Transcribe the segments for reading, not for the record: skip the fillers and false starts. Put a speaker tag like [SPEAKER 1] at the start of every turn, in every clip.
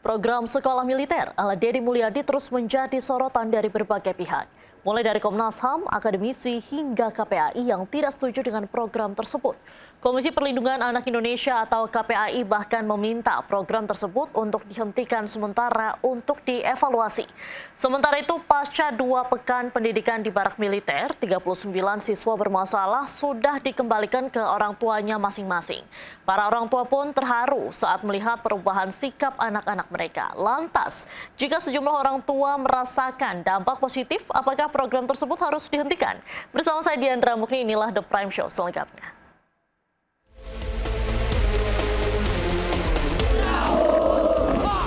[SPEAKER 1] Program sekolah militer ala Deddy Mulyadi terus menjadi sorotan dari berbagai pihak. Mulai dari Komnas HAM, akademisi, hingga KPAI yang tidak setuju dengan program tersebut. Komisi Perlindungan Anak Indonesia atau KPAI bahkan meminta program tersebut untuk dihentikan sementara untuk dievaluasi. Sementara itu, pasca 2 pekan pendidikan di barak militer, 39 siswa bermasalah sudah dikembalikan ke orang tuanya masing-masing. Para orang tua pun terharu saat melihat perubahan sikap anak-anak mereka. Lantas, jika sejumlah orang tua merasakan dampak positif, apakah program tersebut harus dihentikan? Bersama saya Diandra Mukni, inilah The Prime Show selengkapnya.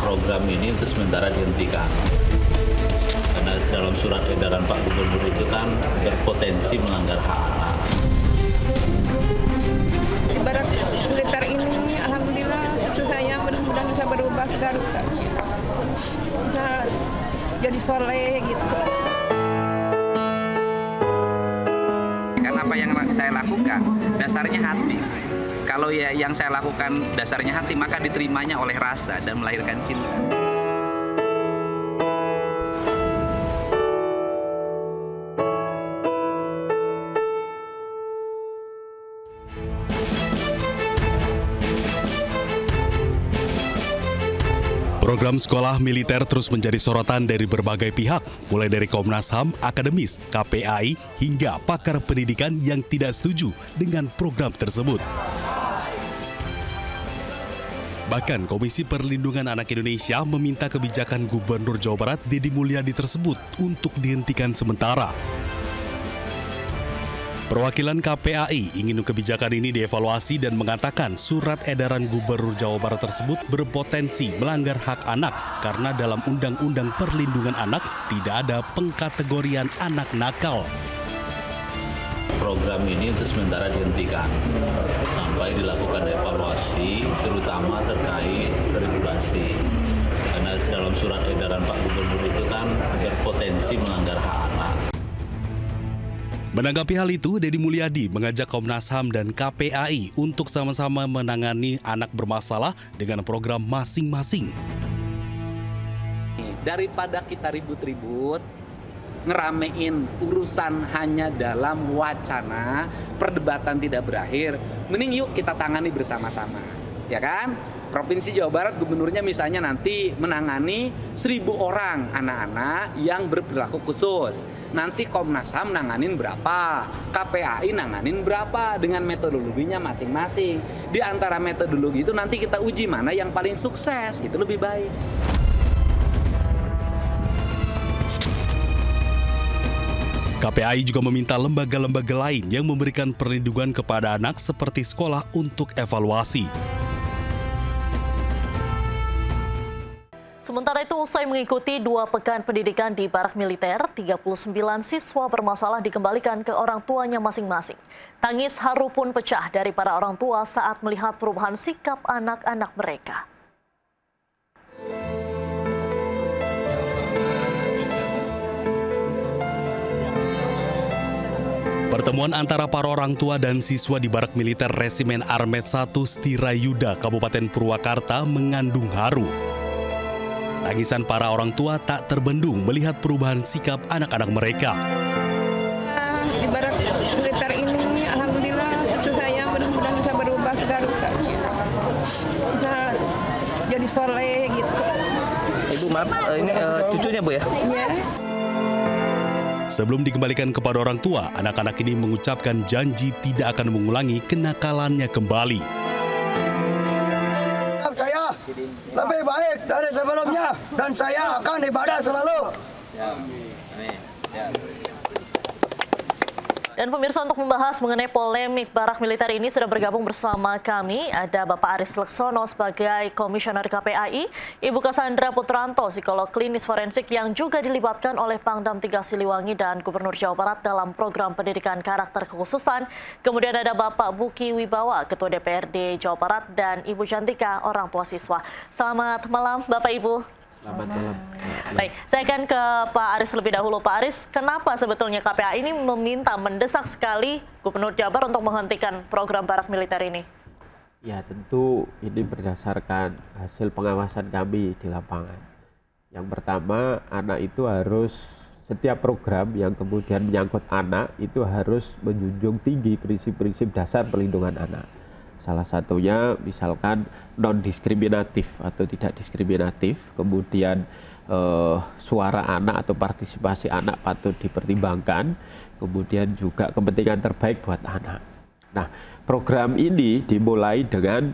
[SPEAKER 2] Program ini untuk sementara dihentikan. Karena dalam surat edaran Pak Gubernur itu kan berpotensi melanggar hak anak.
[SPEAKER 3] Ibarat militer ini, alhamdulillah, cucu saya mudah-mudahan bisa berubah ke Garut. Bisa jadi soleh gitu.
[SPEAKER 4] Karena apa yang saya lakukan dasarnya hati. Kalau ya yang saya lakukan dasarnya hati, maka diterimanya oleh rasa dan melahirkan cinta.
[SPEAKER 5] Program sekolah militer terus menjadi sorotan dari berbagai pihak, mulai dari Komnas HAM, akademis, KPAI, hingga pakar pendidikan yang tidak setuju dengan program tersebut. Bahkan Komisi Perlindungan Anak Indonesia meminta kebijakan Gubernur Jawa Barat Deddy Mulyadi tersebut untuk dihentikan sementara. Perwakilan KPAI ingin kebijakan ini dievaluasi dan mengatakan surat edaran Gubernur Jawa Barat tersebut berpotensi melanggar hak anak karena dalam Undang-Undang Perlindungan Anak tidak ada pengkategorian anak nakal.
[SPEAKER 2] Program ini untuk sementara dihentikan sampai dilakukan evaluasi, terutama terkait regulasi. Karena dalam surat edaran Pak Gubernur itu kan berpotensi melanggar hak anak.
[SPEAKER 5] Menanggapi hal itu, Deddy Mulyadi mengajak Komnas HAM dan KPAI untuk sama-sama menangani anak bermasalah dengan program masing-masing.
[SPEAKER 4] Daripada kita ribut-ribut, ngeramein urusan hanya dalam wacana, perdebatan tidak berakhir, mending yuk kita tangani bersama-sama, ya kan? Provinsi Jawa Barat gubernurnya misalnya nanti menangani 1.000 orang anak-anak yang berperilaku khusus. Nanti Komnas HAM nanganin berapa, KPAI nanganin berapa dengan metodologinya masing-masing. Di antara metodologi itu nanti kita uji mana yang paling sukses, itu lebih baik.
[SPEAKER 5] KPAI juga meminta lembaga-lembaga lain yang memberikan perlindungan kepada anak seperti sekolah untuk evaluasi.
[SPEAKER 1] Sementara itu, usai mengikuti 2 pekan pendidikan di barak militer, 39 siswa bermasalah dikembalikan ke orang tuanya masing-masing. Tangis haru pun pecah dari para orang tua saat melihat perubahan sikap anak-anak mereka.
[SPEAKER 5] Pertemuan antara para orang tua dan siswa di barak militer Resimen Armet 1 Stirayuda, Kabupaten Purwakarta mengandung haru. Tangisan para orang tua tak terbendung melihat perubahan sikap anak-anak mereka.
[SPEAKER 3] Di barak militer ini, alhamdulillah, cucu saya mudah-mudahan bisa berubah ke Garut. Bisa jadi soleh gitu.
[SPEAKER 6] Ibu maaf, ini cucunya Bu ya?
[SPEAKER 3] Iya.
[SPEAKER 5] Sebelum dikembalikan kepada orang tua, anak-anak ini mengucapkan janji tidak akan mengulangi kenakalannya kembali.
[SPEAKER 7] Saya lebih baik dari sebelumnya dan saya akan ibadah selalu.
[SPEAKER 1] Dan pemirsa, untuk membahas mengenai polemik barak militer ini sudah bergabung bersama kami. Ada Bapak Aris Leksono sebagai Komisioner KPAI, Ibu Cassandra Putranto, psikolog klinis forensik yang juga dilibatkan oleh Pangdam 3 Siliwangi dan Gubernur Jawa Barat dalam program pendidikan karakter kekhususan. Kemudian ada Bapak Buki Wibawa, Ketua DPRD Jawa Barat, dan Ibu Cantika, orang tua siswa. Selamat malam Bapak Ibu.
[SPEAKER 6] Selamat malam.
[SPEAKER 1] Baik, saya akan ke Pak Aris lebih dahulu. Pak Aris, kenapa sebetulnya KPAI ini mendesak sekali Gubernur Jabar untuk menghentikan program barak militer ini?
[SPEAKER 8] Ya, tentu ini berdasarkan hasil pengawasan kami di lapangan. Yang pertama, anak itu harus, setiap program yang kemudian menyangkut anak itu harus menjunjung tinggi prinsip-prinsip dasar perlindungan anak. Salah satunya misalkan non-diskriminatif atau tidak diskriminatif, kemudian suara anak atau partisipasi anak patut dipertimbangkan, kemudian juga kepentingan terbaik buat anak. Nah, program ini dimulai dengan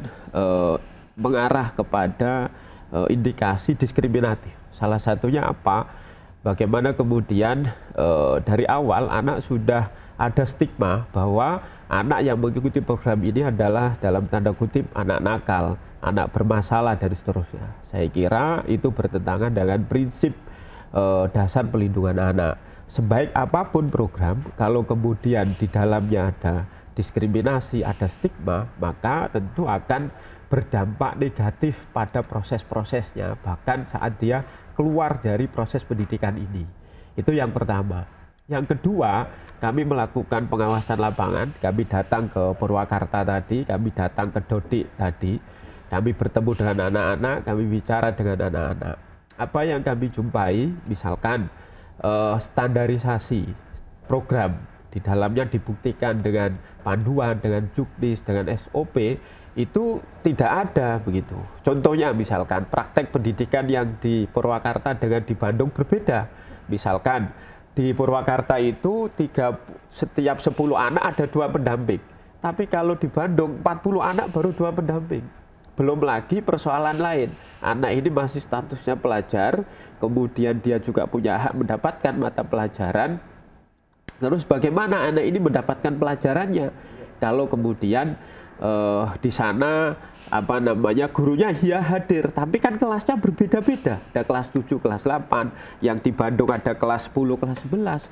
[SPEAKER 8] mengarah kepada indikasi diskriminatif. Salah satunya apa? Bagaimana kemudian dari awal anak sudah ada stigma bahwa anak yang mengikuti program ini adalah dalam tanda kutip anak nakal, anak bermasalah dan seterusnya. Saya kira itu bertentangan dengan prinsip dasar perlindungan anak. Sebaik apapun program, kalau kemudian di dalamnya ada diskriminasi, ada stigma, maka tentu akan berdampak negatif pada proses-prosesnya, bahkan saat dia keluar dari proses pendidikan ini. Itu yang pertama. Yang kedua, kami melakukan pengawasan lapangan, kami datang ke Purwakarta tadi, kami datang ke Dodik tadi, kami bertemu dengan anak-anak, kami bicara dengan anak-anak. Apa yang kami jumpai, misalkan standarisasi program, di dalamnya dibuktikan dengan panduan, dengan juknis, dengan SOP, itu tidak ada begitu. Contohnya misalkan praktek pendidikan yang di Purwakarta dengan di Bandung berbeda. Misalkan di Purwakarta itu setiap 10 anak ada 2 pendamping. Tapi kalau di Bandung 40 anak baru 2 pendamping. Belum lagi persoalan lain. Anak ini masih statusnya pelajar, kemudian dia juga punya hak mendapatkan mata pelajaran. Terus bagaimana anak ini mendapatkan pelajarannya? Kalau kemudian di sana gurunya hadir, tapi kan kelasnya berbeda-beda. Ada kelas 7, kelas 8, yang di Bandung ada kelas 10, kelas 11.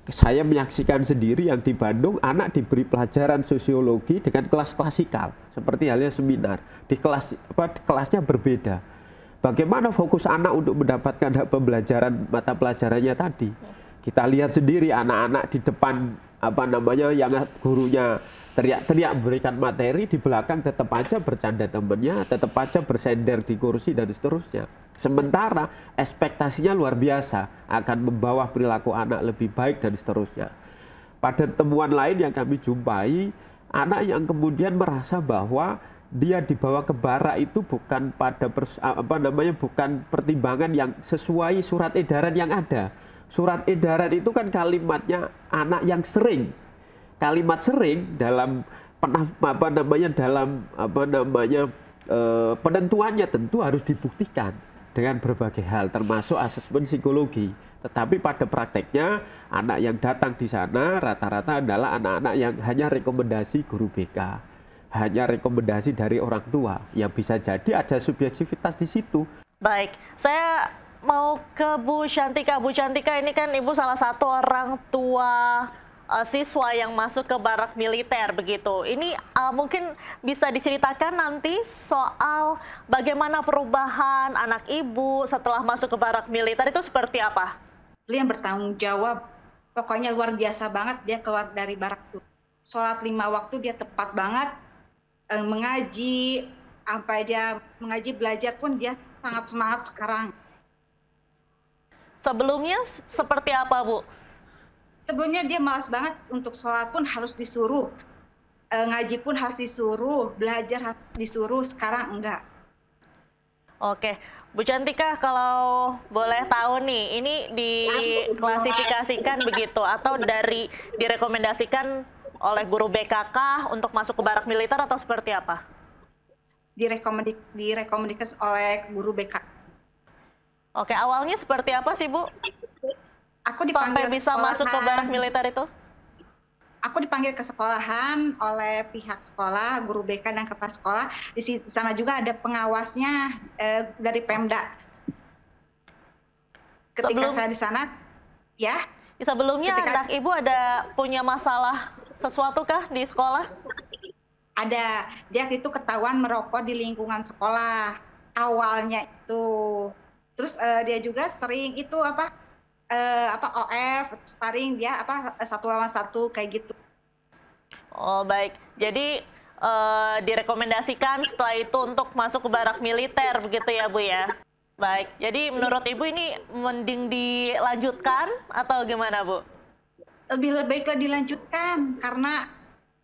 [SPEAKER 8] Saya menyaksikan sendiri yang di Bandung anak diberi pelajaran sosiologi dengan kelas klasikal, seperti halnya seminar. Di kelasnya berbeda. Bagaimana fokus anak untuk mendapatkan hak pembelajaran mata pelajarannya tadi? Kita lihat sendiri anak-anak di depan yang gurunya teriak-teriak memberikan materi, di belakang tetap aja bercanda temennya, tetap aja bersender di kursi dan seterusnya. Sementara ekspektasinya luar biasa akan membawa perilaku anak lebih baik dan seterusnya. Pada temuan lain yang kami jumpai, anak yang kemudian merasa bahwa dia dibawa ke bara itu bukan pada bukan pertimbangan yang sesuai surat edaran yang ada. Surat edaran itu kan kalimatnya anak yang sering. Kalimat sering dalam penentuannya tentu harus dibuktikan dengan berbagai hal, termasuk asesmen psikologi. Tetapi pada prakteknya anak yang datang di sana rata-rata adalah anak-anak yang hanya rekomendasi guru BK, hanya rekomendasi dari orang tua, yang bisa jadi ada subjektivitas di situ.
[SPEAKER 1] Baik, saya mau ke Bu Shantika. Bu Shantika, ini kan Ibu salah satu orang tua siswa yang masuk ke barak militer begitu. Ini mungkin bisa diceritakan nanti soal bagaimana perubahan anak Ibu setelah masuk ke barak militer itu seperti apa?
[SPEAKER 9] Dia yang bertanggung jawab, pokoknya luar biasa banget dia keluar dari barak tuh. Sholat 5 waktu dia tepat banget, mengaji, sampai dia mengaji belajar pun dia sangat semangat sekarang.
[SPEAKER 1] Sebelumnya seperti apa, Bu?
[SPEAKER 9] Sebelumnya dia malas banget, untuk sholat pun harus disuruh, ngaji pun harus disuruh, belajar harus disuruh, sekarang enggak.
[SPEAKER 1] Oke, Bu Cantika, kalau boleh tahu nih, ini diklasifikasikan begitu atau direkomendasikan oleh guru BKK untuk masuk ke barak militer atau seperti apa?
[SPEAKER 9] Direkomendasikan oleh guru BK.
[SPEAKER 1] Oke, awalnya seperti apa sih, Bu?
[SPEAKER 9] Aku dipanggil
[SPEAKER 1] sampai bisa masuk ke barak militer itu?
[SPEAKER 9] Aku dipanggil ke sekolahan oleh pihak sekolah, guru BK dan kepala sekolah. Di sana juga ada pengawasnya dari Pemda. Ketika saya di sana, ya.
[SPEAKER 1] Sebelumnya anak Ibu ada punya masalah sesuatu kah di sekolah?
[SPEAKER 9] Ada. Dia itu ketahuan merokok di lingkungan sekolah. Awalnya itu. Terus dia juga sering itu OF, sparring dia 1 lawan 1 kayak gitu.
[SPEAKER 1] Oh baik, jadi direkomendasikan setelah itu untuk masuk ke barak militer begitu ya Bu ya. Baik, jadi menurut Ibu ini mending dilanjutkan atau gimana Bu?
[SPEAKER 9] Lebih baik dilanjutkan karena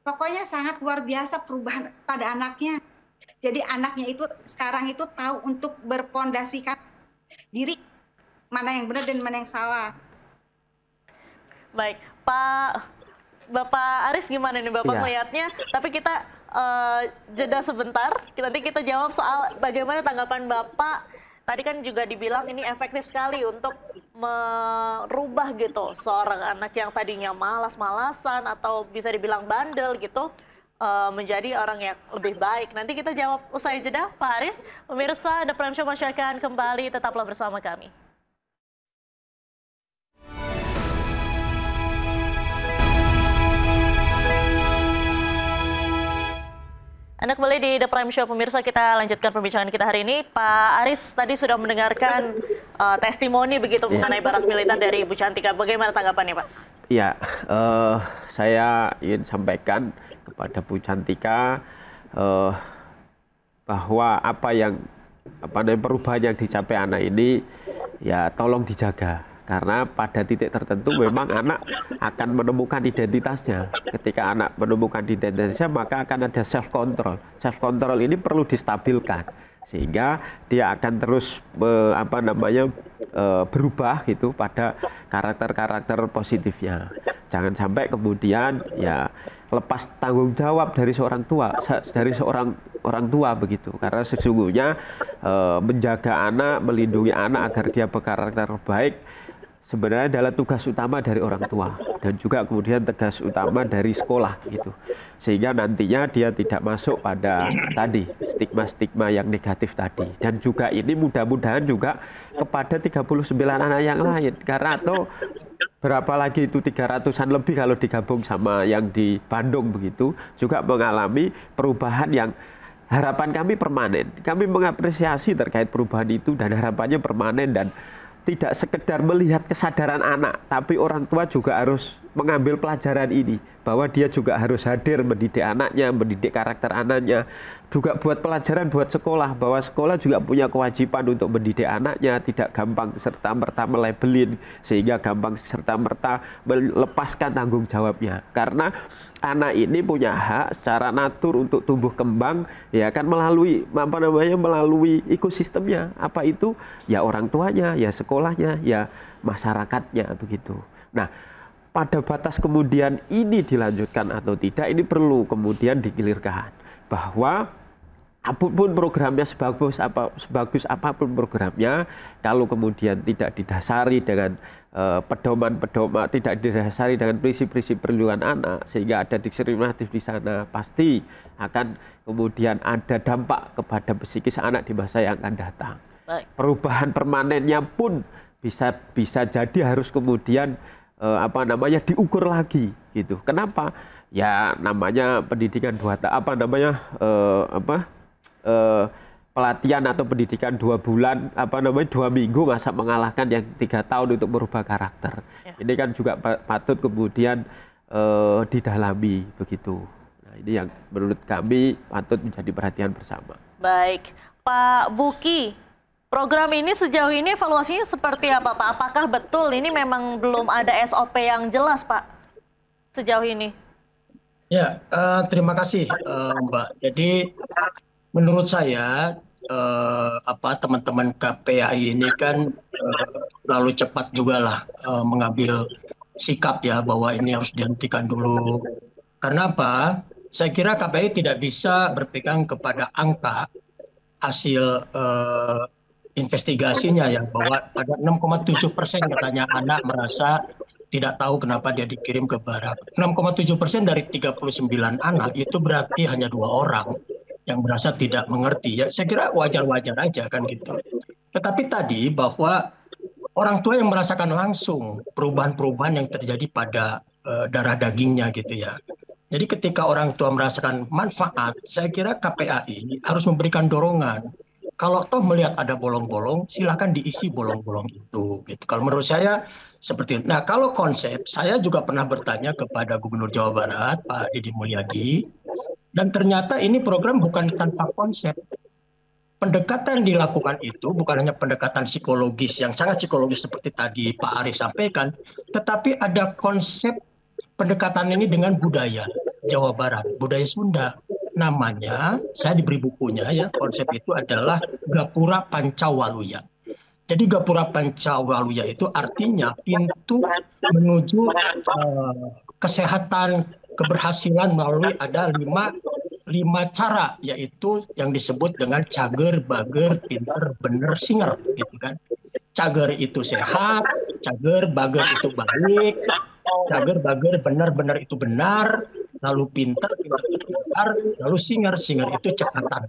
[SPEAKER 9] pokoknya sangat luar biasa perubahan pada anaknya. Jadi anaknya itu sekarang itu tahu untuk berpondasikan diri mana yang benar dan mana yang salah.
[SPEAKER 1] Baik, Bapak Aris gimana nih Bapak melihatnya? Tapi kita jeda sebentar, nanti kita jawab soal bagaimana tanggapan Bapak. Tadi kan juga dibilang ini efektif sekali untuk merubah gitu seorang anak yang tadinya malas-malasan atau bisa dibilang bandel gitu menjadi orang yang lebih baik. Nanti kita jawab usai jeda, Pak Aris. Pemirsa, The Prime Show masih akan kembali, tetaplah bersama kami. Anda kembali di The Prime Show, pemirsa. Kita lanjutkan perbincangan kita hari ini. Pak Aris tadi sudah mendengarkan testimoni begitu mengenai barak militer dari Ibu Cantika. Bagaimana tanggapannya, Pak?
[SPEAKER 8] Ya, saya ingin sampaikan kepada Bu Cantika bahwa perubahan yang dicapai anak ini ya tolong dijaga. Karena pada titik tertentu memang anak akan menemukan identitasnya. Ketika anak menemukan identitasnya, maka akan ada self control. Self control ini perlu distabilkan sehingga dia akan terus berubah gitu pada karakter-karakter positifnya. Jangan sampai kemudian ya lepas tanggung jawab dari seorang orang tua begitu. Karena sesungguhnya menjaga anak, melindungi anak agar dia berkarakter baik sebenarnya adalah tugas utama dari orang tua dan juga kemudian tugas utama dari sekolah gitu. Sehingga nantinya dia tidak masuk pada tadi stigma-stigma yang negatif tadi. Dan juga ini mudah-mudahan juga kepada 39 anak yang lain. Karena atau berapa lagi itu 300-an lebih kalau digabung sama yang di Bandung begitu juga mengalami perubahan yang harapan kami permanen. Kami mengapresiasi terkait perubahan itu dan harapannya permanen dan tidak sekedar melihat kesadaran anak, tapi orang tua juga harus mengambil pelajaran ini, bahwa dia juga harus hadir mendidik anaknya, mendidik karakter anaknya, juga buat pelajaran buat sekolah, bahwa sekolah juga punya kewajiban untuk mendidik anaknya, tidak gampang serta-merta melabelin, sehingga gampang serta-merta melepaskan tanggung jawabnya. Karena anak ini punya hak secara natur untuk tumbuh kembang, ya kan melalui melalui ekosistemnya. Apa itu? Ya orang tuanya, ya sekolahnya, ya masyarakatnya begitu. Nah, pada batas kemudian ini dilanjutkan atau tidak, ini perlu kemudian dikelirkan bahwa apapun programnya, sebagus apapun programnya, kalau kemudian tidak didasari dengan pedoman-pedoman, tidak didasari dengan prinsip-prinsip perlindungan anak, sehingga ada diskriminatif di sana, pasti akan kemudian ada dampak kepada psikis anak di masa yang akan datang. Perubahan permanennya pun bisa jadi harus kemudian diukur lagi gitu. Kenapa? Ya namanya pendidikan pelatihan atau pendidikan 2 bulan, 2 minggu masa mengalahkan yang 3 tahun untuk merubah karakter. Ini kan juga patut kemudian didalami begitu. Nah, ini yang menurut kami patut menjadi perhatian bersama.
[SPEAKER 1] Baik, Pak Buki, program ini sejauh ini evaluasinya seperti apa, Pak? Apakah betul ini memang belum ada SOP yang jelas, Pak, sejauh ini?
[SPEAKER 10] Ya, terima kasih, Mbak. Jadi menurut saya teman-teman KPAI ini kan terlalu cepat juga lah mengambil sikap ya bahwa ini harus dihentikan dulu. Karena apa? Saya kira KPAI tidak bisa berpegang kepada angka hasil investigasinya ya, bahwa ada 6,7% katanya anak merasa tidak tahu kenapa dia dikirim ke barak. 6,7% dari 39 anak itu berarti hanya 2 orang yang merasa tidak mengerti. Ya, saya kira wajar-wajar aja kan gitu. Tetapi tadi bahwa orang tua yang merasakan langsung perubahan-perubahan yang terjadi pada darah dagingnya gitu ya. Jadi ketika orang tua merasakan manfaat, saya kira KPAI harus memberikan dorongan. Kalau toh melihat ada bolong-bolong, silakan diisi bolong-bolong itu. Gitu. Kalau menurut saya seperti itu. Nah, kalau konsep, saya juga pernah bertanya kepada Gubernur Jawa Barat, Pak Deddy Mulyadi. Dan ternyata ini program bukan tanpa konsep. Pendekatan yang dilakukan itu bukan hanya pendekatan psikologis yang sangat psikologis seperti tadi Pak Arief sampaikan, tetapi ada konsep pendekatan ini dengan budaya Jawa Barat, budaya Sunda. Namanya, saya diberi bukunya ya, konsep itu adalah Gapura Pancawaluya. Jadi Gapura Pancawaluya itu artinya pintu menuju kesehatan, keberhasilan melalui ada lima cara, yaitu yang disebut dengan cager, bager, pinter, bener, singer, gitu kan. Cager itu sehat, cager, bager itu baik, cager, bager, benar itu benar, lalu pinter itu pintar, lalu singer itu cekatan.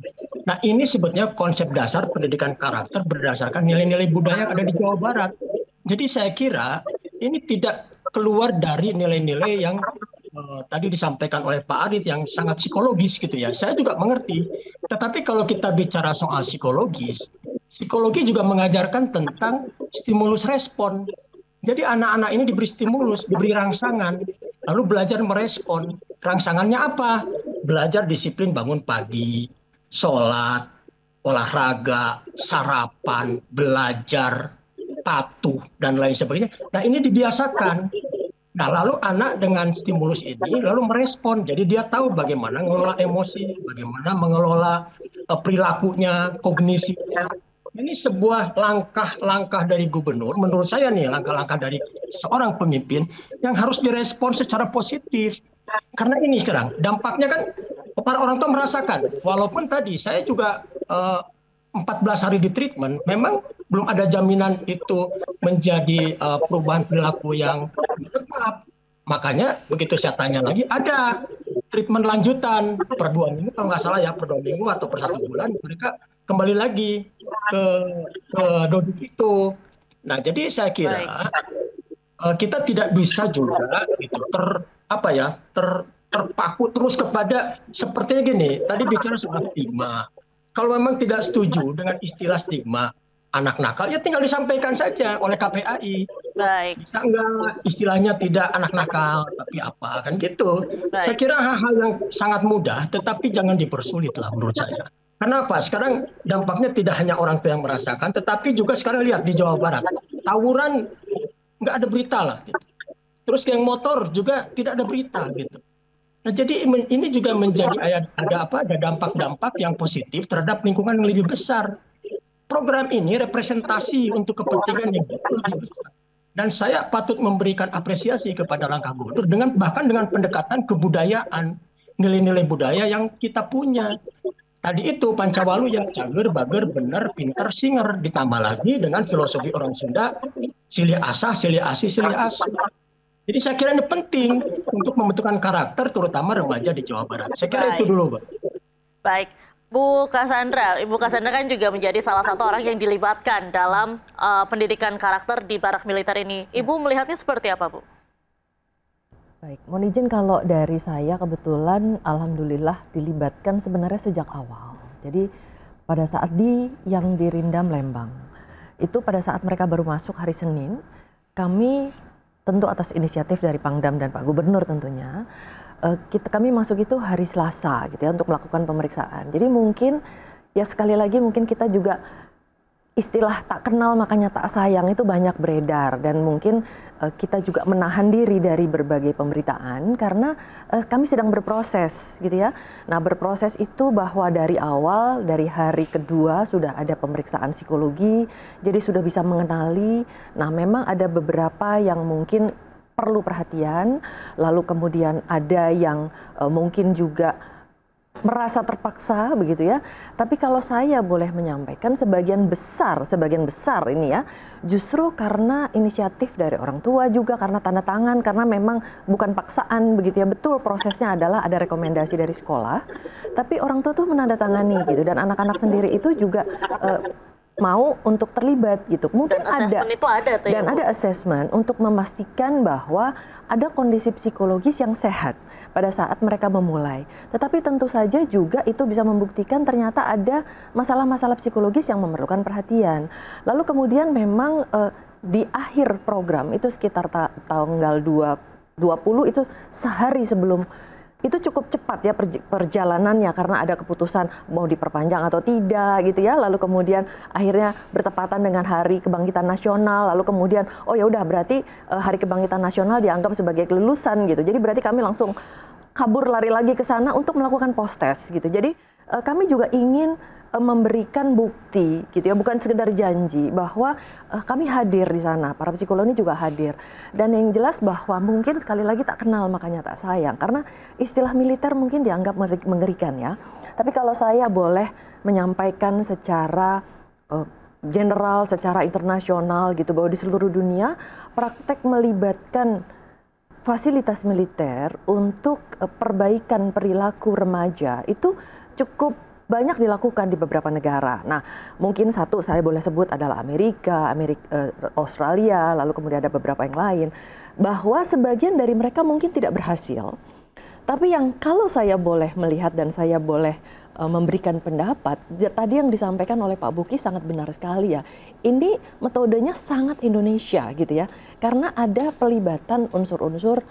[SPEAKER 10] Nah ini sebetulnya konsep dasar pendidikan karakter berdasarkan nilai-nilai budaya yang ada di Jawa Barat. Jadi saya kira ini tidak keluar dari nilai-nilai yang tadi disampaikan oleh Pak Arief yang sangat psikologis gitu ya. Saya juga mengerti. Tetapi kalau kita bicara soal psikologis, psikologi juga mengajarkan tentang stimulus respon. Jadi anak-anak ini diberi stimulus, diberi rangsangan, lalu belajar merespon. Rangsangannya apa? Belajar disiplin bangun pagi, sholat, olahraga, sarapan, belajar, patuh, dan lain sebagainya. Nah ini dibiasakan. Nah lalu anak dengan stimulus ini lalu merespon. Jadi dia tahu bagaimana mengelola emosi, bagaimana mengelola perilakunya, kognisinya. Ini sebuah langkah-langkah dari gubernur, menurut saya nih langkah-langkah dari seorang pemimpin yang harus direspon secara positif. Karena ini sekarang dampaknya kan para orang tua merasakan. Walaupun tadi saya juga 14 hari di treatment, memang belum ada jaminan itu menjadi perubahan perilaku yang tetap. Makanya begitu saya tanya lagi, ada treatment lanjutan per 2 minggu kalau nggak salah ya, per 2 minggu atau per 1 bulan mereka kembali lagi ke dodik itu. Nah jadi saya kira kita tidak bisa juga gitu terpaku terus kepada sepertinya gini. Tadi bicara soal stigma. Kalau memang tidak setuju dengan istilah stigma anak nakal, ya tinggal disampaikan saja oleh KPAI.
[SPEAKER 1] Baik.
[SPEAKER 10] Bisa enggak istilahnya tidak anak nakal, tapi apa kan gitu. Baik. Saya kira hal-hal yang sangat mudah, tetapi jangan dipersulit lah menurut saya. Kenapa? Sekarang dampaknya tidak hanya orang tua yang merasakan, tetapi juga sekarang lihat di Jawa Barat, tawuran nggak ada berita lah. Gitu. Terus geng motor juga tidak ada berita gitu. Nah jadi ini juga menjadi ada dampak-dampak yang positif terhadap lingkungan yang lebih besar. Program ini representasi untuk kepentingan yang lebih besar. Dan saya patut memberikan apresiasi kepada langkah gubernur bahkan dengan pendekatan kebudayaan, nilai-nilai budaya yang kita punya. Tadi itu Pancawalu yang cager, bager, bener, pinter, singer. Ditambah lagi dengan filosofi orang Sunda, silih asah, silih asih, silih asih. Jadi saya kira ini penting untuk membentukkan karakter terutama remaja di Jawa Barat. Saya kira itu dulu, Pak.
[SPEAKER 1] Baik. Bu Cassandra, Ibu Cassandra kan juga menjadi salah satu orang yang dilibatkan dalam pendidikan karakter di barak militer ini. Ibu melihatnya seperti apa, Bu?
[SPEAKER 11] Baik, mohon izin kalau dari saya kebetulan alhamdulillah dilibatkan sebenarnya sejak awal. Jadi pada saat yang di Rindam Lembang, itu pada saat mereka baru masuk hari Senin, kami tentu atas inisiatif dari Pangdam dan Pak Gubernur tentunya, kami masuk itu hari Selasa gitu ya untuk melakukan pemeriksaan. Jadi mungkin ya sekali lagi mungkin kita juga istilah tak kenal makanya tak sayang itu banyak beredar dan mungkin kita juga menahan diri dari berbagai pemberitaan karena kami sedang berproses gitu ya. Nah berproses itu bahwa dari awal dari hari kedua sudah ada pemeriksaan psikologi jadi sudah bisa mengenali. Nah memang ada beberapa yang mungkin perlu perhatian, lalu kemudian ada yang mungkin juga merasa terpaksa begitu ya. Tapi kalau saya boleh menyampaikan sebagian besar ini ya, justru karena inisiatif dari orang tua juga karena tanda tangan, karena memang bukan paksaan begitu ya. Betul prosesnya adalah ada rekomendasi dari sekolah, tapi orang tua tuh menandatangani gitu dan anak-anak sendiri itu juga mau untuk terlibat gitu. Mungkin ada assessment untuk memastikan bahwa ada kondisi psikologis yang sehat pada saat mereka memulai. Tetapi tentu saja juga itu bisa membuktikan ternyata ada masalah-masalah psikologis yang memerlukan perhatian. Lalu kemudian memang di akhir program itu sekitar tanggal 20 itu sehari sebelum itu cukup cepat ya perjalanannya karena ada keputusan mau diperpanjang atau tidak gitu ya. Lalu kemudian akhirnya bertepatan dengan Hari Kebangkitan Nasional. Lalu kemudian oh ya udah berarti Hari Kebangkitan Nasional dianggap sebagai kelulusan gitu. Jadi berarti kami langsung kabur lari lagi ke sana untuk melakukan post-test gitu. Jadi kami juga ingin memberikan bukti gitu ya, bukan sekedar janji bahwa kami hadir di sana, para psikolog ini juga hadir. Dan yang jelas bahwa mungkin sekali lagi tak kenal makanya tak sayang, karena istilah militer mungkin dianggap mengerikan ya. Tapi kalau saya boleh menyampaikan secara general, secara internasional gitu, bahwa di seluruh dunia praktek melibatkan fasilitas militer untuk perbaikan perilaku remaja itu cukup banyak dilakukan di beberapa negara. Nah, mungkin satu saya boleh sebut adalah Amerika, Australia, lalu kemudian ada beberapa yang lain, bahwa sebagian dari mereka mungkin tidak berhasil. Tapi yang kalau saya boleh melihat dan saya boleh memberikan pendapat, tadi yang disampaikan oleh Pak Buki sangat benar sekali ya. Ini metodenya sangat Indonesia gitu ya, karena ada pelibatan unsur-unsur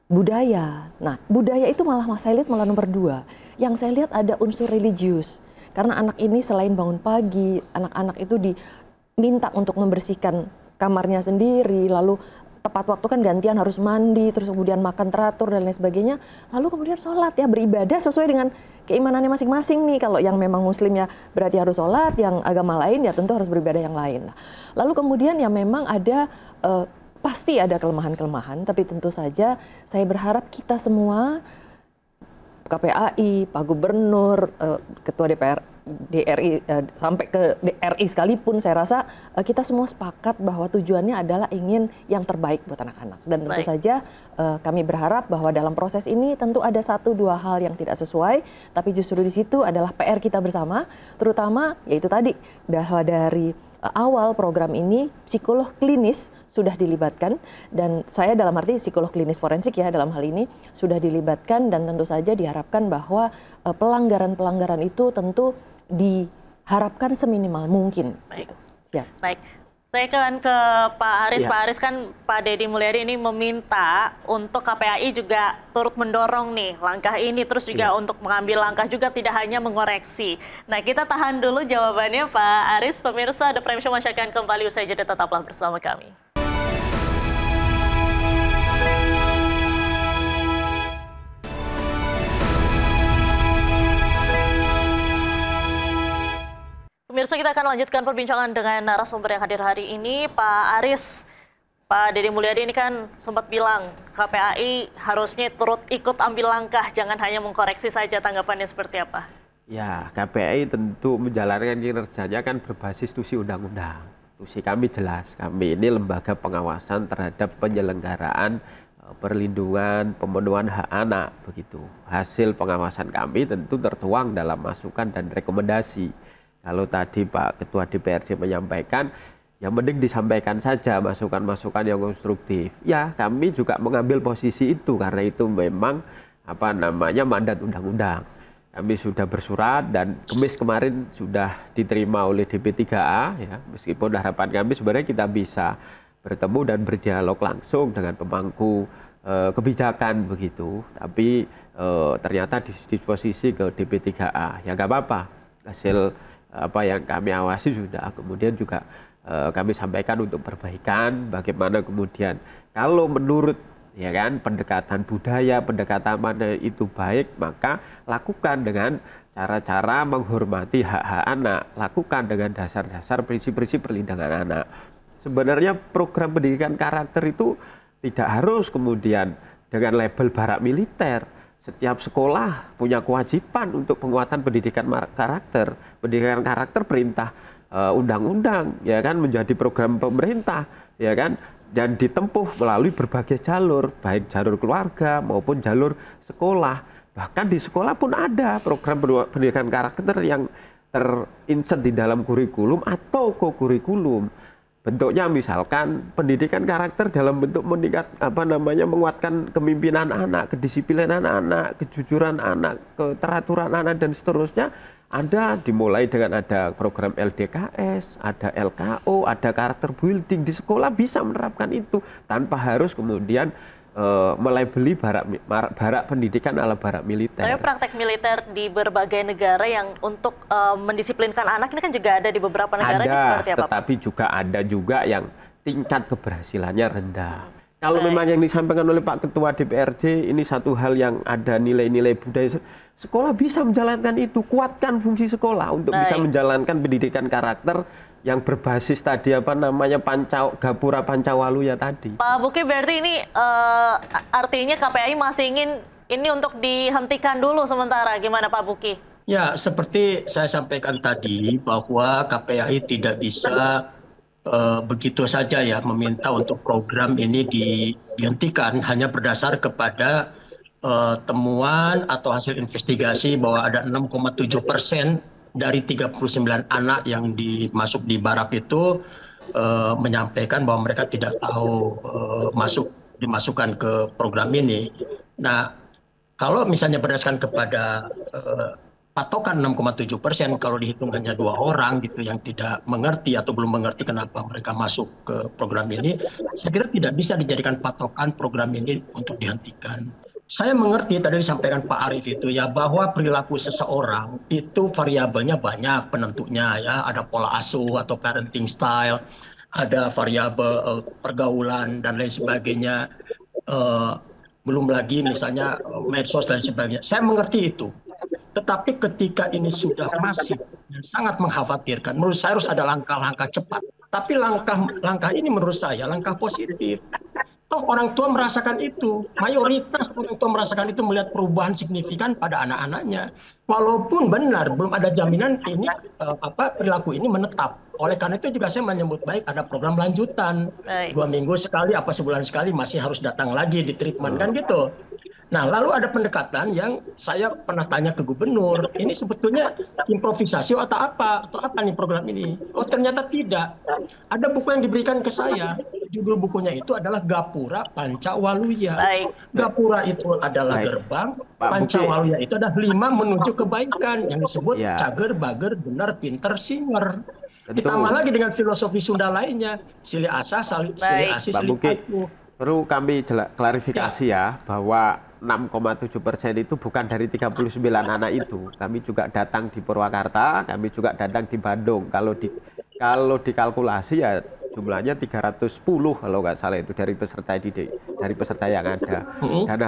[SPEAKER 11] budaya. Nah, budaya itu malah saya lihat malah nomor 2. Yang saya lihat ada unsur religius. Karena anak ini selain bangun pagi, anak-anak itu diminta untuk membersihkan kamarnya sendiri, lalu tepat waktu kan gantian harus mandi, terus kemudian makan teratur dan lain sebagainya, lalu kemudian sholat ya, beribadah sesuai dengan keimanannya masing-masing nih. Kalau yang memang muslim ya berarti harus sholat, yang agama lain ya tentu harus beribadah yang lain. Lalu kemudian ya memang ada pasti ada kelemahan-kelemahan, tapi tentu saja saya berharap kita semua, KPAI, Pak Gubernur, Ketua DPR, DRI, sampai ke DRI sekalipun, saya rasa kita semua sepakat bahwa tujuannya adalah ingin yang terbaik buat anak-anak. Dan tentu saja kami berharap bahwa dalam proses ini tentu ada 1-2 hal yang tidak sesuai, tapi justru di situ adalah PR kita bersama, terutama yaitu tadi bahwa dari awal program ini psikolog klinis sudah dilibatkan, dan saya dalam arti psikolog klinis forensik ya dalam hal ini sudah dilibatkan, dan tentu saja diharapkan bahwa pelanggaran-pelanggaran itu tentu diharapkan seminimal mungkin.
[SPEAKER 1] Baik.
[SPEAKER 11] Siap.
[SPEAKER 1] Baik. Saya akan ke Pak Aris.
[SPEAKER 8] Ya.
[SPEAKER 1] Pak Aris, kan Pak Deddy Mulyadi ini meminta untuk KPAI juga turut mendorong nih langkah ini, terus juga untuk mengambil langkah juga tidak hanya mengoreksi. Nah, kita tahan dulu jawabannya Pak Aris. Pemirsa, The Prime Show masih akan kembali usai jeda, tetaplah bersama kami. Pemirsa, kita akan lanjutkan perbincangan dengan narasumber yang hadir hari ini, Pak Aris. Pak Deddy Mulyadi ini kan sempat bilang KPAI harusnya turut ikut ambil langkah, jangan hanya mengkoreksi saja. Tanggapannya seperti apa?
[SPEAKER 8] Ya, KPAI tentu menjalankan kinerjanya kan berbasis tusi undang-undang. Tusi kami jelas, kami ini lembaga pengawasan terhadap penyelenggaraan perlindungan pemenuhan hak anak, begitu. Hasil pengawasan kami tentu tertuang dalam masukan dan rekomendasi. Kalau tadi Pak Ketua DPRD menyampaikan, yang penting disampaikan saja masukan-masukan yang konstruktif. Ya, kami juga mengambil posisi itu karena itu memang mandat undang-undang. Kami sudah bersurat dan Kamis kemarin sudah diterima oleh DP3A ya. Meskipun harapan kami sebenarnya kita bisa bertemu dan berdialog langsung dengan pemangku kebijakan begitu. Tapi ternyata disposisi ke DP3A. Ya nggak apa-apa. Hasil apa yang kami awasi sudah, kemudian juga kami sampaikan untuk perbaikan, bagaimana kemudian kalau menurut ya kan pendekatan budaya, pendekatan mana itu baik, maka lakukan dengan cara-cara menghormati hak-hak anak, lakukan dengan dasar-dasar prinsip-prinsip perlindungan anak. Sebenarnya program pendidikan karakter itu tidak harus kemudian dengan label barak militer. Setiap sekolah punya kewajiban untuk penguatan pendidikan karakter. Pendidikan karakter perintah undang-undang, ya kan, menjadi program pemerintah, ya kan, dan ditempuh melalui berbagai jalur, baik jalur keluarga maupun jalur sekolah. Bahkan di sekolah pun ada program pendidikan karakter yang terinsert di dalam kurikulum atau co-kurikulum. Bentuknya misalkan pendidikan karakter dalam bentuk menguatkan kepemimpinan anak, kedisiplinan anak, kejujuran anak, keteraturan anak dan seterusnya. Ada dimulai dengan ada program LDKS, ada LKO, ada karakter building. Di sekolah bisa menerapkan itu tanpa harus kemudian melabeli barak pendidikan ala barak militer.
[SPEAKER 1] Tapi praktek militer di berbagai negara yang untuk mendisiplinkan anak ini kan juga ada di beberapa negara. Ini seperti apa,
[SPEAKER 8] tetapi juga ada juga yang tingkat keberhasilannya rendah. Kalau memang yang disampaikan oleh Pak Ketua DPRD ini satu hal yang ada nilai-nilai budaya, sekolah bisa menjalankan itu, kuatkan fungsi sekolah untuk bisa menjalankan pendidikan karakter yang berbasis tadi apa namanya Gapura Pancawaluya tadi.
[SPEAKER 1] Pak Buki, berarti ini artinya KPAI masih ingin ini untuk dihentikan dulu sementara, gimana Pak Buki?
[SPEAKER 10] Ya, seperti saya sampaikan tadi bahwa KPAI tidak bisa begitu saja ya meminta untuk program ini dihentikan hanya berdasar kepada temuan atau hasil investigasi bahwa ada 6,7% dari 39 anak yang masuk di barak itu menyampaikan bahwa mereka tidak tahu dimasukkan ke program ini. Nah, kalau misalnya berdasarkan kepada patokan 6,7%, kalau dihitung hanya 2 orang gitu yang tidak mengerti atau belum mengerti kenapa mereka masuk ke program ini, saya kira tidak bisa dijadikan patokan program ini untuk dihentikan. Saya mengerti tadi disampaikan Pak Arief itu ya, bahwa perilaku seseorang itu variabelnya banyak penentunya ya, ada pola asuh atau parenting style, ada variabel pergaulan dan lain sebagainya, belum lagi misalnya medsos dan sebagainya. Saya mengerti itu. Tetapi ketika ini sudah masif dan sangat mengkhawatirkan, menurut saya harus ada langkah-langkah cepat. Tapi langkah ini menurut saya langkah positif. Toh orang tua merasakan itu, mayoritas orang tua merasakan itu, melihat perubahan signifikan pada anak-anaknya. Walaupun benar belum ada jaminan ini perilaku ini menetap. Oleh karena itu juga saya menyambut baik ada program lanjutan. 2 minggu sekali, apa sebulan sekali masih harus datang lagi di treatment kan gitu. Nah, lalu ada pendekatan yang saya pernah tanya ke gubernur, ini sebetulnya improvisasi atau apa nih program ini? Oh, ternyata tidak. Ada buku yang diberikan ke saya, judul bukunya itu adalah Gapura Pancawaluya. Gapura itu adalah gerbang, Pancawaluya itu adalah 5 menuju kebaikan yang disebut cager, bager, benar, pinter, singer. Ditambah lagi dengan filosofi Sunda lainnya, sili asa, sili asi, sili asu.
[SPEAKER 8] Perlu kami klarifikasi ya, bahwa 6,7% itu bukan dari 39 anak itu. Kami juga datang di Purwakarta, kami juga datang di Bandung. Kalau dikalkulasi ya jumlahnya 310 kalau nggak salah itu dari peserta didik, dari peserta yang ada. Dan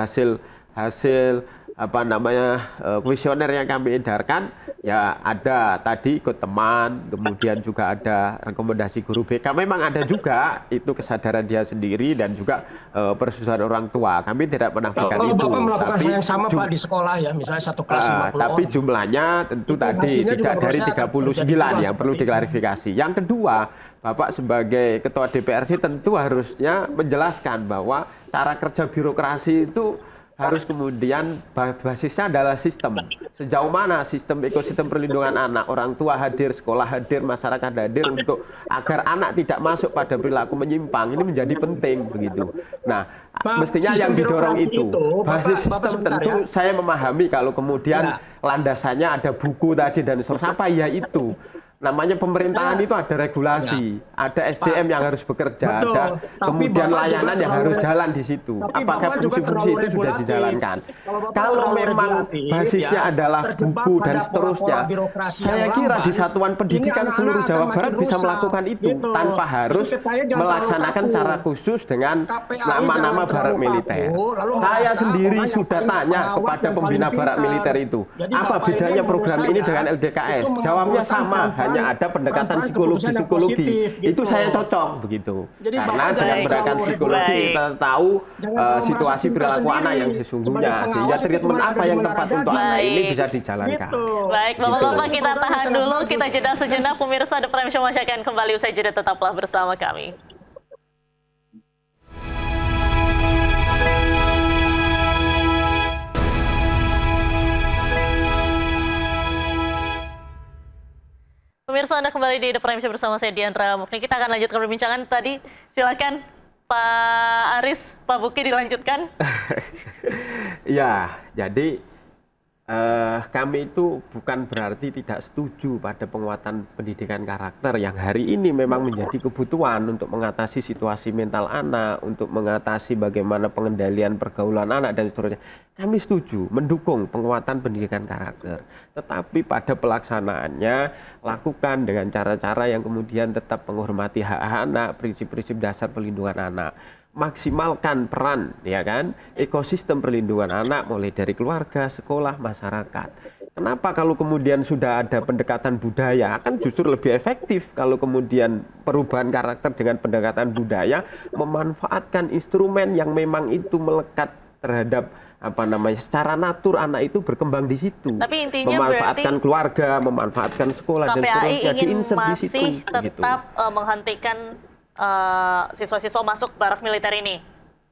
[SPEAKER 8] hasil apa namanya kuesioner yang kami edarkan ya ada tadi ikut teman, kemudian juga ada rekomendasi guru BK. Memang ada juga itu kesadaran dia sendiri dan juga persetujuan orang tua. Kami tidak menafikan itu.
[SPEAKER 10] Bapak melakukan hal yang sama Pak di sekolah ya, misalnya satu kelas 50
[SPEAKER 8] tapi
[SPEAKER 10] orang.
[SPEAKER 8] Jumlahnya tentu tadi tidak dari 39 yang perlu diklarifikasi. Yang kedua, Bapak sebagai Ketua DPRD tentu harusnya menjelaskan bahwa cara kerja birokrasi itu harus kemudian basisnya adalah sistem. Sejauh mana sistem ekosistem perlindungan anak, orang tua hadir, sekolah hadir, masyarakat hadir untuk agar anak tidak masuk pada perilaku menyimpang, ini menjadi penting begitu. Nah, mestinya yang didorong itu basis sistem. Tentu saya memahami kalau kemudian landasannya ada buku tadi dan seterusnya apa ya itu. Namanya pemerintahan itu ada regulasi, ada SDM yang harus bekerja, ada kemudian layanan yang harus jalan di situ. Apakah fungsi-fungsi itu sudah dijalankan? Kalau memang basisnya adalah buku dan seterusnya, saya kira di Satuan Pendidikan seluruh Jawa Barat bisa melakukan itu tanpa harus melaksanakan cara khusus dengan nama-nama barak militer. Saya sendiri sudah tanya kepada pembina barak militer itu, apa bedanya program ini dengan LDKS? Jawabnya sama, hanya ada pendekatan psikologi. Itu saya cocok begitu. Karena dengan pendekatan psikologi kita tahu situasi perilaku anak yang sesungguhnya, sehingga treatment apa yang tepat untuk anak ini bisa dijalankan.
[SPEAKER 1] Baik, Bapak-Bapak kita tahan dulu, kita jeda sejenak. Pemirsa The Prime Show masih akan kembali usai jeda, tetaplah bersama kami. Pemirsa, Anda kembali di The Prime Show bersama saya Diandra Mukni. Kita akan lanjutkan perbincangan tadi. Silakan Pak Aris, Pak Buki dilanjutkan.
[SPEAKER 8] Ya, jadi kami itu bukan berarti tidak setuju pada penguatan pendidikan karakter yang hari ini memang menjadi kebutuhan untuk mengatasi situasi mental anak, untuk mengatasi bagaimana pengendalian pergaulan anak dan seterusnya. Kami setuju, mendukung penguatan pendidikan karakter. Tetapi pada pelaksanaannya, lakukan dengan cara-cara yang kemudian tetap menghormati hak anak, prinsip-prinsip dasar perlindungan anak. Maksimalkan peran, ya kan, ekosistem perlindungan anak mulai dari keluarga, sekolah, masyarakat. Kenapa kalau kemudian sudah ada pendekatan budaya, akan justru lebih efektif kalau kemudian perubahan karakter dengan pendekatan budaya memanfaatkan instrumen yang memang itu melekat terhadap secara natur anak itu berkembang di situ.
[SPEAKER 1] Tapi intinya
[SPEAKER 8] memanfaatkan keluarga, memanfaatkan sekolah dan seterusnya,
[SPEAKER 1] ingin
[SPEAKER 8] masih
[SPEAKER 1] tetap
[SPEAKER 8] gitu.
[SPEAKER 1] Menghentikan siswa-siswa masuk barak militer ini?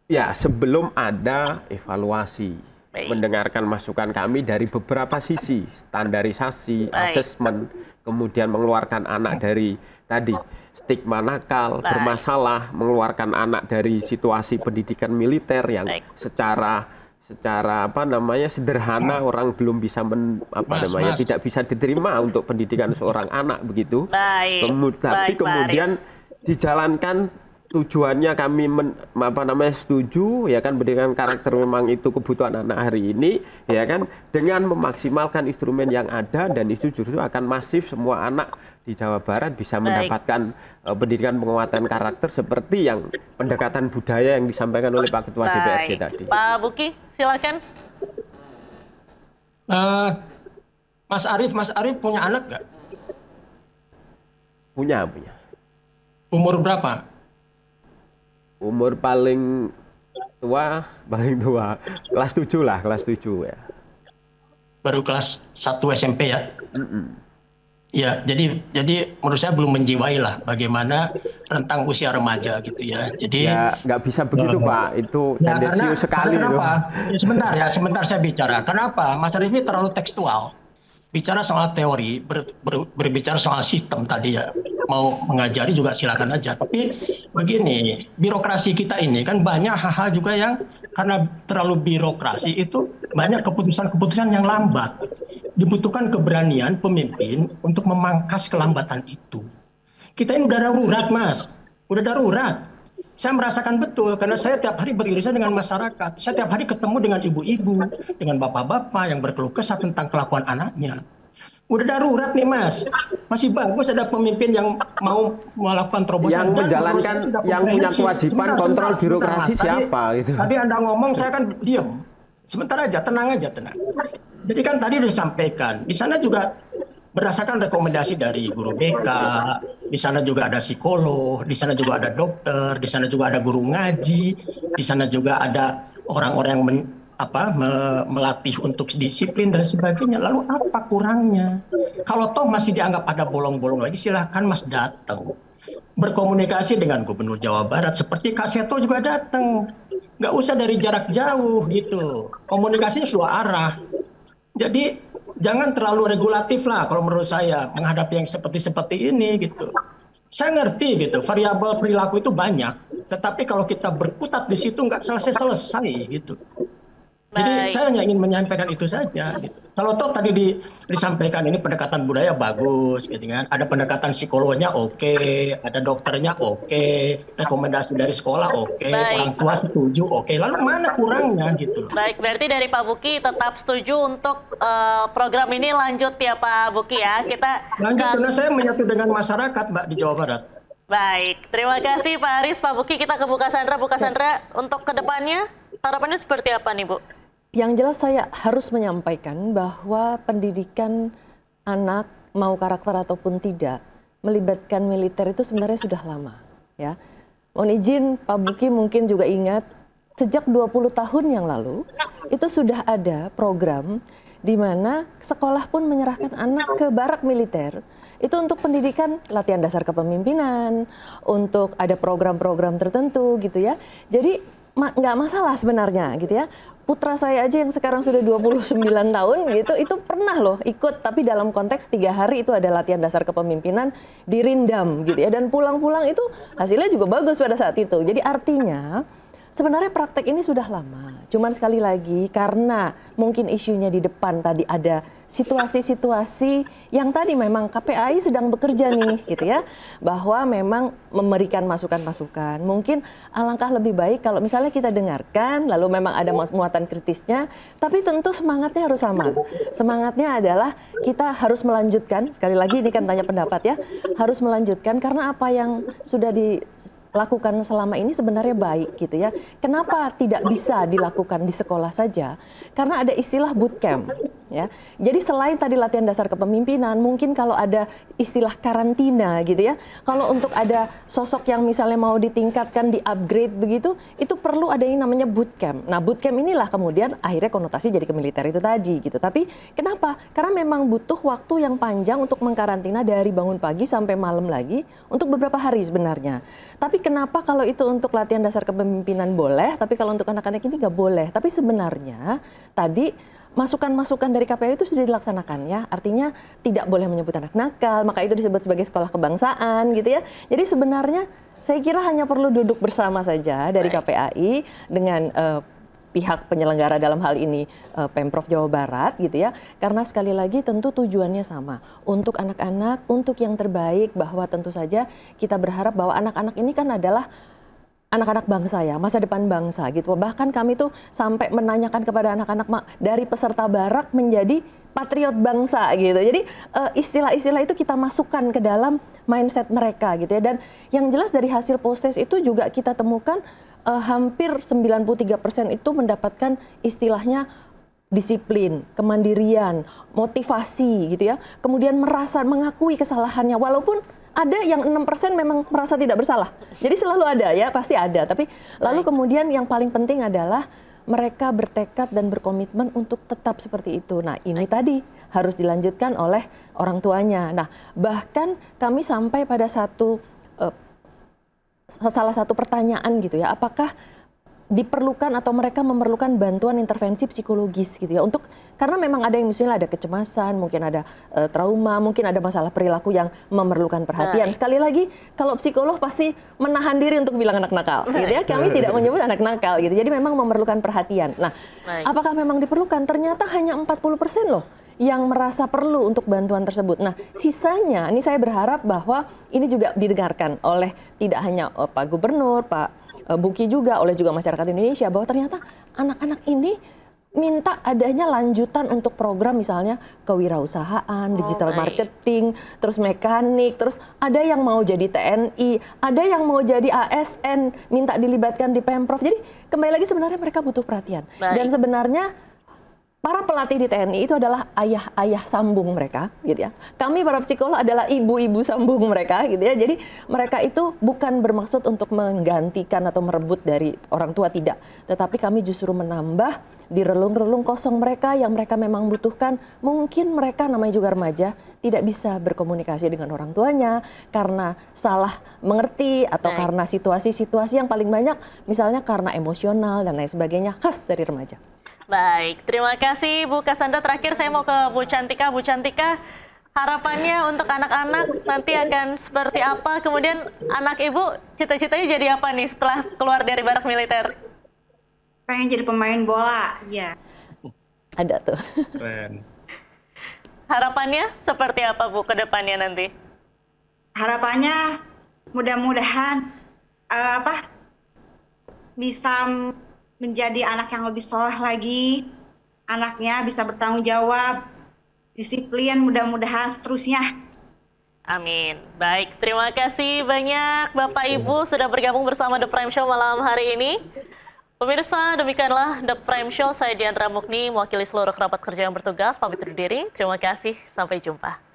[SPEAKER 8] Ya, sebelum ada evaluasi. Baik. Mendengarkan masukan kami dari beberapa sisi, standarisasi, asesmen, kemudian mengeluarkan anak dari tadi stigma nakal, bermasalah, mengeluarkan anak dari situasi pendidikan militer yang secara sederhana orang belum bisa tidak bisa diterima untuk pendidikan seorang anak begitu. Tapi kemudian dijalankan tujuannya kami setuju, ya kan, pendidikan karakter memang itu kebutuhan anak hari ini, ya kan, dengan memaksimalkan instrumen yang ada, dan itu justru akan masif, semua anak di Jawa Barat bisa mendapatkan pendidikan penguatan karakter seperti yang pendekatan budaya yang disampaikan oleh Pak Ketua DPRD tadi.
[SPEAKER 1] Pak Buki, silakan.
[SPEAKER 10] Mas Arief punya anak nggak?
[SPEAKER 8] Punya.
[SPEAKER 10] Umur berapa?
[SPEAKER 8] Umur paling tua, kelas 7 lah, kelas 7 ya.
[SPEAKER 10] Baru kelas 1 SMP ya? Ya, jadi menurut saya belum menjiwai lah bagaimana rentang usia remaja gitu ya. Jadi
[SPEAKER 8] ya nggak bisa begitu Pak, itu tendensius sekali.
[SPEAKER 10] Kenapa? Sebentar saya bicara. Kenapa? Mas Arief ini terlalu tekstual. Bicara soal teori, berbicara soal sistem tadi ya. Mau mengajari juga silakan aja. Tapi begini, birokrasi kita ini kan banyak hal-hal juga yang karena terlalu birokrasi itu banyak keputusan-keputusan yang lambat. Dibutuhkan keberanian pemimpin untuk memangkas kelambatan itu. Kita ini udah darurat, Mas. Udah darurat. Saya merasakan betul karena saya tiap hari beririsan dengan masyarakat. Saya tiap hari ketemu dengan ibu-ibu, dengan bapak-bapak yang berkeluh kesah tentang kelakuan anaknya. Udah darurat nih Mas, masih bagus ada pemimpin yang mau melakukan terobosan.
[SPEAKER 8] Yang menjalankan, yang punya kewajiban kontrol birokrasi siapa?
[SPEAKER 10] Tadi Anda ngomong, saya kan diem. Sebentar aja, tenang aja, tenang. Jadi kan tadi udah disampaikan, di sana juga berdasarkan rekomendasi dari guru BK, di sana juga ada psikolog, di sana juga ada dokter, di sana juga ada guru ngaji, di sana juga ada orang-orang yang melatih untuk disiplin dan sebagainya. Lalu apa kurangnya? Kalau toh masih dianggap ada bolong-bolong lagi, silahkan Mas datang. Berkomunikasi dengan Gubernur Jawa Barat, seperti Kak Seto juga datang. Nggak usah dari jarak jauh gitu. Komunikasinya dua arah. Jadi jangan terlalu regulatif lah kalau menurut saya menghadapi yang seperti ini gitu. Saya ngerti gitu, variabel perilaku itu banyak. Tetapi kalau kita berkutat di situ nggak selesai-selesai gitu. Jadi saya hanya ingin menyampaikan itu saja. Gitu. Kalau toh tadi disampaikan ini pendekatan budaya bagus, gitu kan? Ada pendekatan psikolognya oke, ada dokternya oke, rekomendasi dari sekolah oke, orang tua setuju oke. Lalu mana kurangnya gitu?
[SPEAKER 1] Baik, berarti dari Pak Buki tetap setuju untuk program ini lanjut ya Pak Buki ya. Kita
[SPEAKER 10] lanjut karena saya menyatu dengan masyarakat Mbak di Jawa Barat.
[SPEAKER 1] Baik, terima kasih Pak Aris, Pak Buki. Kita ke Bu Cassandra. Bu Cassandra, untuk kedepannya harapannya seperti apa nih Bu?
[SPEAKER 11] Yang jelas saya harus menyampaikan bahwa pendidikan anak mau karakter ataupun tidak melibatkan militer itu sebenarnya sudah lama ya. Mohon izin Pak Buki mungkin juga ingat sejak 20 tahun yang lalu itu sudah ada program di mana sekolah pun menyerahkan anak ke barak militer itu untuk pendidikan latihan dasar kepemimpinan, untuk ada program-program tertentu gitu ya. Jadi nggak masalah sebenarnya gitu ya. Putra saya aja yang sekarang sudah 29 tahun gitu, itu pernah loh ikut, tapi dalam konteks 3 hari itu ada latihan dasar kepemimpinan di Rindam gitu ya, dan pulang-pulang itu hasilnya juga bagus pada saat itu. Jadi artinya sebenarnya praktek ini sudah lama. Cuman sekali lagi karena mungkin isunya di depan tadi ada situasi-situasi yang tadi memang KPAI sedang bekerja nih gitu ya, bahwa memang memberikan masukan-masukan. Mungkin alangkah lebih baik kalau misalnya kita dengarkan lalu memang ada muatan kritisnya, tapi tentu semangatnya harus sama. Semangatnya adalah kita harus melanjutkan, sekali lagi ini kan tanya pendapat ya, harus melanjutkan karena apa yang sudah dilakukan selama ini sebenarnya baik gitu ya. Kenapa tidak bisa dilakukan di sekolah saja? Karena ada istilah bootcamp ya. Jadi selain tadi latihan dasar kepemimpinan, mungkin kalau ada istilah karantina gitu ya. Kalau untuk ada sosok yang misalnya mau ditingkatkan, di-upgrade begitu, itu perlu ada yang namanya bootcamp. Nah, bootcamp inilah kemudian akhirnya konotasi jadi ke militer itu tadi gitu. Tapi kenapa? Karena memang butuh waktu yang panjang untuk mengkarantina dari bangun pagi sampai malam lagi untuk beberapa hari sebenarnya. Tapi kenapa kalau itu untuk latihan dasar kepemimpinan boleh, tapi kalau untuk anak-anak ini nggak boleh? Tapi sebenarnya tadi masukan-masukan dari KPAI itu sudah dilaksanakan ya, artinya tidak boleh menyebut anak nakal, maka itu disebut sebagai sekolah kebangsaan gitu ya. Jadi sebenarnya saya kira hanya perlu duduk bersama saja dari KPAI dengan pihak penyelenggara dalam hal ini Pemprov Jawa Barat gitu ya, karena sekali lagi tentu tujuannya sama, untuk anak-anak, untuk yang terbaik, bahwa tentu saja kita berharap bahwa anak-anak ini kan adalah anak-anak bangsa ya, masa depan bangsa gitu. Bahkan kami tuh sampai menanyakan kepada anak-anak dari peserta barak menjadi patriot bangsa gitu. Jadi istilah-istilah itu kita masukkan ke dalam mindset mereka gitu ya. Dan yang jelas dari hasil post-test itu juga kita temukan hampir 93% itu mendapatkan istilahnya disiplin, kemandirian, motivasi gitu ya. Kemudian merasa mengakui kesalahannya walaupun ada yang 6% memang merasa tidak bersalah. Jadi selalu ada ya, pasti ada. Tapi lalu kemudian yang paling penting adalah mereka bertekad dan berkomitmen untuk tetap seperti itu. Nah, ini tadi harus dilanjutkan oleh orang tuanya. Nah, bahkan kami sampai pada salah satu pertanyaan gitu ya, apakah diperlukan atau mereka memerlukan bantuan intervensi psikologis gitu ya, untuk karena memang ada yang misalnya ada kecemasan, mungkin ada trauma, mungkin ada masalah perilaku yang memerlukan perhatian. Sekali lagi, kalau psikolog pasti menahan diri untuk bilang anak nakal gitu ya, kami tidak menyebut anak nakal gitu, jadi memang memerlukan perhatian. Nah, apakah memang diperlukan? Ternyata hanya 40% loh yang merasa perlu untuk bantuan tersebut. Nah, sisanya ini saya berharap bahwa ini juga didengarkan oleh tidak hanya Pak Gubernur, Pak Buki juga, oleh juga masyarakat Indonesia, bahwa ternyata anak-anak ini minta adanya lanjutan untuk program misalnya kewirausahaan, digital marketing, terus mekanik, terus ada yang mau jadi TNI, ada yang mau jadi ASN, minta dilibatkan di Pemprov. Jadi kembali lagi sebenarnya mereka butuh perhatian. Dan sebenarnya para pelatih di TNI itu adalah ayah-ayah sambung mereka, gitu ya. Kami para psikolog adalah ibu-ibu sambung mereka, gitu ya. Jadi mereka itu bukan bermaksud untuk menggantikan atau merebut dari orang tua, tidak. Tetapi kami justru menambah di relung-relung kosong mereka yang mereka memang butuhkan. Mungkin mereka namanya juga remaja, tidak bisa berkomunikasi dengan orang tuanya karena salah mengerti atau karena situasi-situasi yang paling banyak, misalnya karena emosional dan lain sebagainya, khas dari remaja.
[SPEAKER 1] Baik, terima kasih Bu Cassandra. Terakhir saya mau ke Bu Cantika. Bu Cantika, harapannya untuk anak-anak nanti akan seperti apa? Kemudian anak Ibu cita-citanya jadi apa nih setelah keluar dari barak militer?
[SPEAKER 9] Pengen jadi pemain bola, ya.
[SPEAKER 11] Ada tuh.
[SPEAKER 6] Keren.
[SPEAKER 1] Harapannya seperti apa Bu ke depannya nanti?
[SPEAKER 9] Harapannya mudah-mudahan bisa menjadi anak yang lebih soleh lagi, anaknya bisa bertanggung jawab, disiplin, mudah-mudahan seterusnya.
[SPEAKER 1] Amin. Baik, terima kasih banyak Bapak Ibu sudah bergabung bersama The Prime Show malam hari ini. Pemirsa, demikianlah The Prime Show. Saya Diandra Mukni, mewakili seluruh kerabat kerja yang bertugas, pamit undur diri. Terima kasih, sampai jumpa.